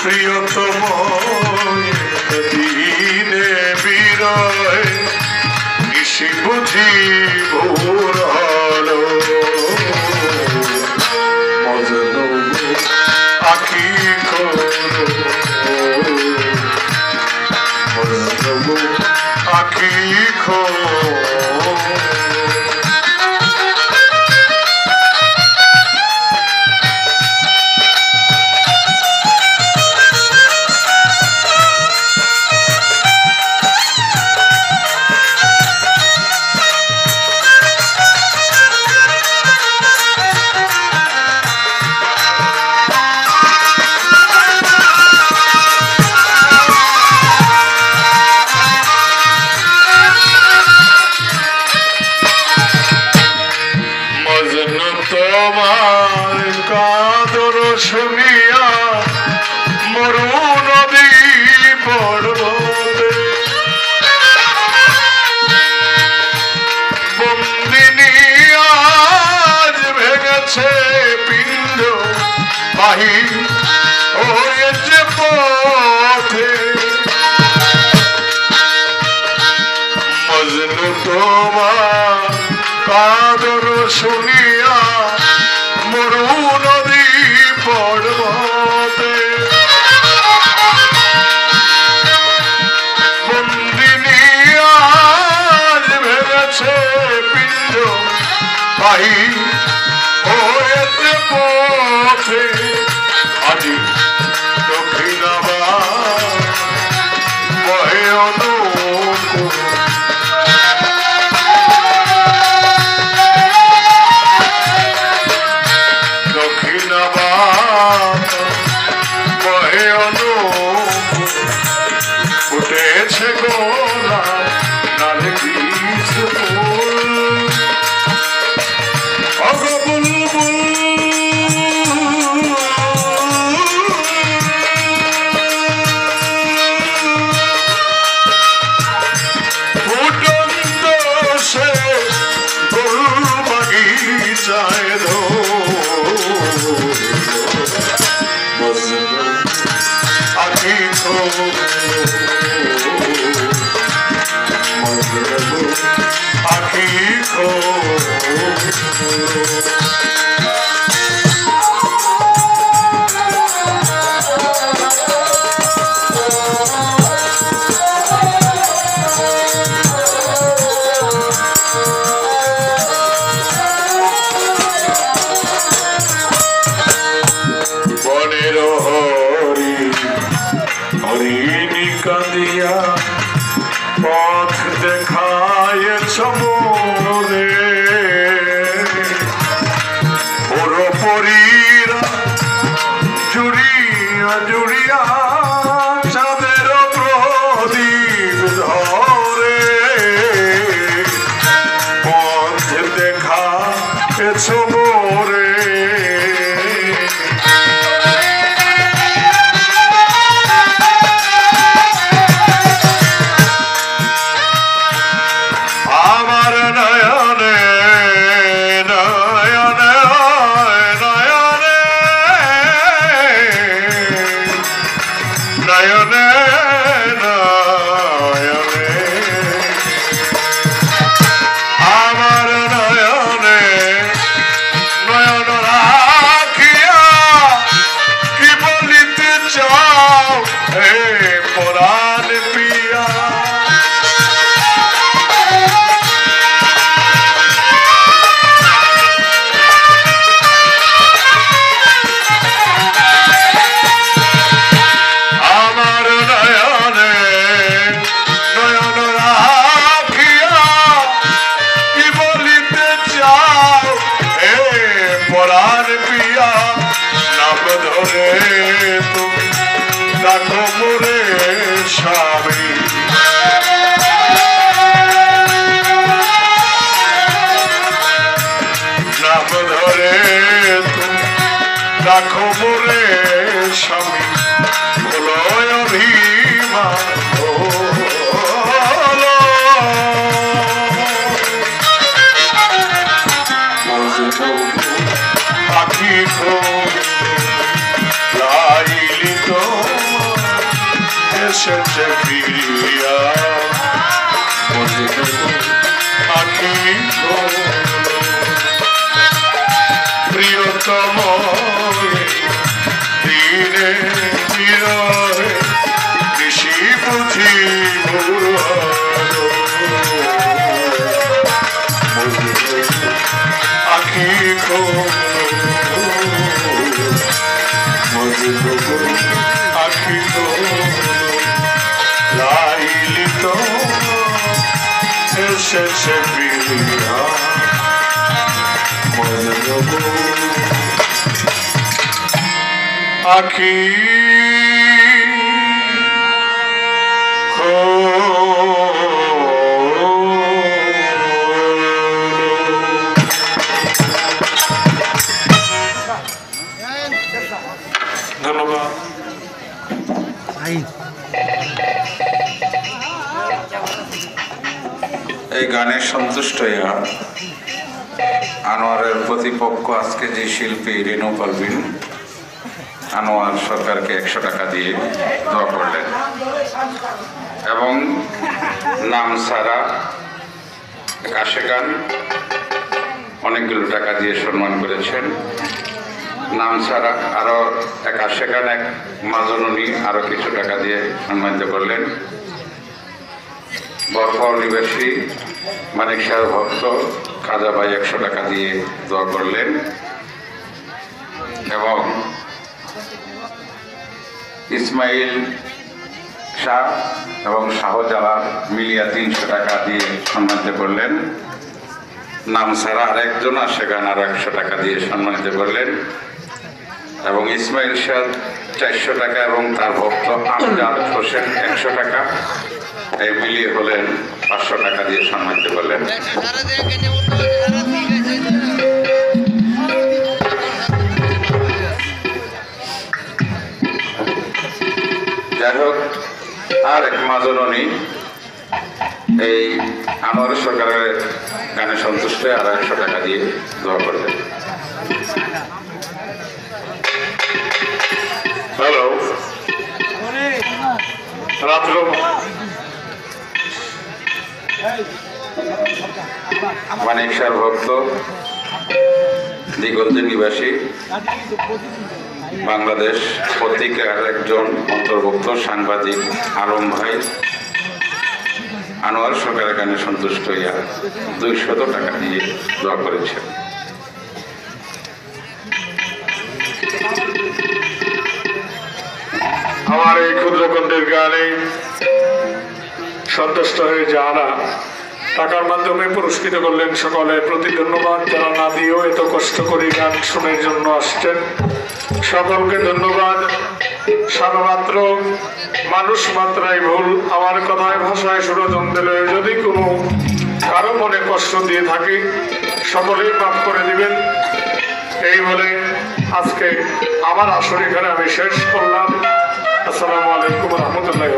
প্রিয়তম দিনে বিরয় নিশি বুঝি ভোর হলো মজনু আখি খোলো মজনু আখি খোলো তোমার কাদর শুনিয়া মরু নদী পর্বতে বন্দিনী আজ ভেঙেছে পিণ্ড বাহি হয়েছে পথে মজনু তোমার কাদর শুনিয়া মরু নদী পর্বতে বন্দিনী আজ ভেঙেছে পিণ্ড বাহি হয়েছে পথে আজি দক্ষিণাবার বহে অনুকূল উঠেছে গোলাপ নালে বীজ ফুল অগ বুলবুল ফুটন্ত সে গোল বাগিচায় আখি খোলো আখি খোলো বনের হরি হরিণী কাঁদিয়া পথ দেখায়েছ মোরে পুরোপুরিরা জুড়িয়া জুড়িয়া চাঁদের প্রদীপ ধরে পথ দেখায়েছ মোরে নয়নে নয়নে আমার নয়নে নয়ন রাখিয়া কি বলিতে চাও হে পরাণ পিয়া পরাণ পিয়া নাম ধরে তুমি রাখো মোরে স্বামী নাম ধরে তুমি রাখো মোরে স্বামী বলো অভিমান আখি খোলো লাইলি তো এসেছে ফিরিয়া আখি প্রিয়তম দিনে চিরে ঋষি বুঝি আখি আখি লাইলি তো এসেছে ফিরিয়া আখি ধন্যবাদ। এই গানে সন্তুষ্ট হইয়া আনোয়ারের প্রতিপক্ষ আজকে যে শিল্পী রেনু পারভিন আনোয়ার সরকারকে 100 টাকা দিয়ে দোয়া করলেন এবং নাম সারা আশেকান অনেকগুলো টাকা দিয়ে সম্মান করেছেন। নাম ছাড়া আরো এক আশেকান এক মাজননী আরো কিছু টাকা দিয়ে সম্মানিত করলেন। বরফাও নিবাসী মানিক শাহ ভক্ত খাজা ভাই 100 টাকা দিয়ে দোয়া করলেন এবং ইসমাইল শাহ এবং শাহজালাল মিলিয়া 300 টাকা দিয়ে সম্মানিত করলেন। নাম ছাড়া আরেকজন আশেকান আরো 100 টাকা দিয়ে সম্মানিত করলেন এবং ইসমাইল শাহ 400 টাকা এবং তার ভক্ত আমজাদ হোসেন 100 টাকা এই মিলিয়ে হলেন 500 টাকা দিয়ে সম্মানিত করলেন। যাই হোক আর এক মাজননী এই আনোয়ার সরকারের গানে সন্তুষ্ট হয়ে আরো 100 টাকা দিয়ে দোয়া করলেন। হ্যালো রাত্র মানিক শাহ ভক্ত দিগন্তের নিবাসী বাংলাদেশ পত্রিকার একজন অন্তর্ভুক্ত সাংবাদিক আলম ভাই আনোয়ার সরকারের গানে সন্তুষ্ট হইয়া 200 টাকা দিয়ে দোয়া করেছেন। আমার এই ক্ষুদ্র কণ্ঠের গানে সন্তুষ্ট হয়ে যারা টাকার মাধ্যমে পুরস্কৃত করলেন সকলের প্রতি ধন্যবাদ। যারা না দিয়েও এত কষ্ট করে গান শোনার জন্য আসছেন সকলকে ধন্যবাদ। শুধুমাত্র মানুষ মাত্রাই ভুল, আমার কথায় ভাষায় সুরজন দিলে যদি কোনো কারো মনে কষ্ট দিয়ে থাকি সকলেই মাফ করে দিবেন। এই বলে আজকে আমার আসর এখানে আমি শেষ করলাম। আসসালামু আলাইকুম রহমতুল্লাহ।